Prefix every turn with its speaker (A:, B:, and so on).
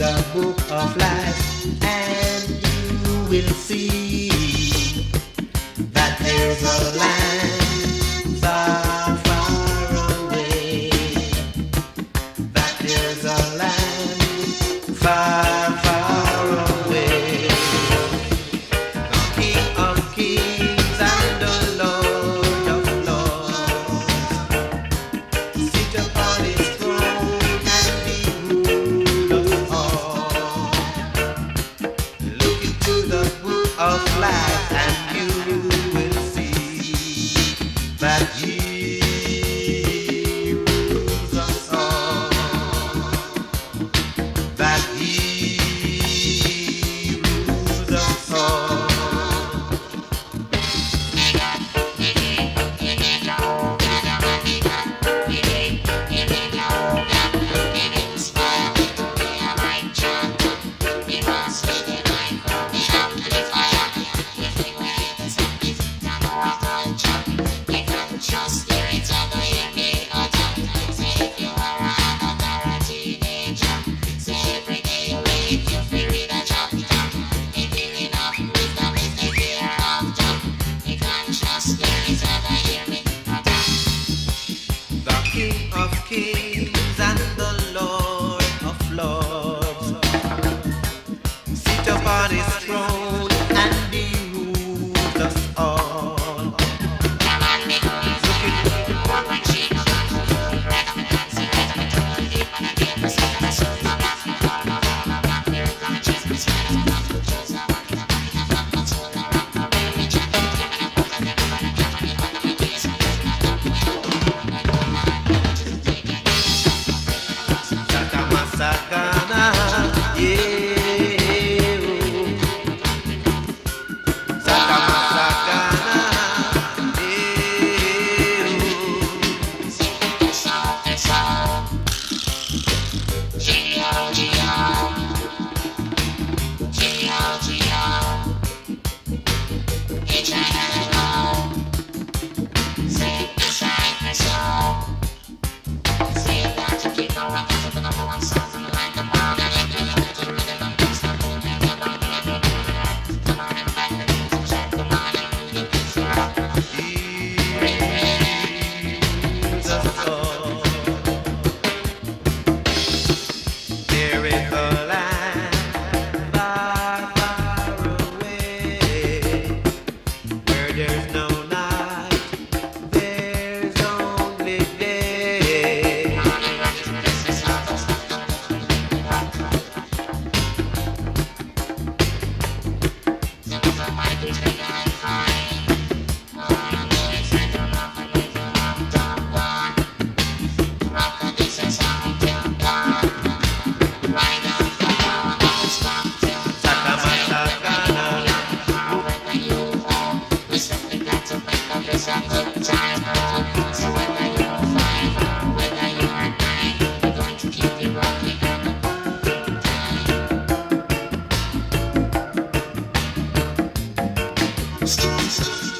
A: the book of life, and you will see that there's a land far, far away. That there's a land far, far away. The King of Kings and the Lord of Lords sit upon his throne and he rules us all. Look into the book of life and you will see that he rules us all. That he rules us all. The King of Kings and the Lord of Lords sit upon his throne and he rules us all. Sakamasakana, yeah, Sakamasakana, there is a land far, far away where there's no night, there's only day. Sakamasakana,
B: Stop.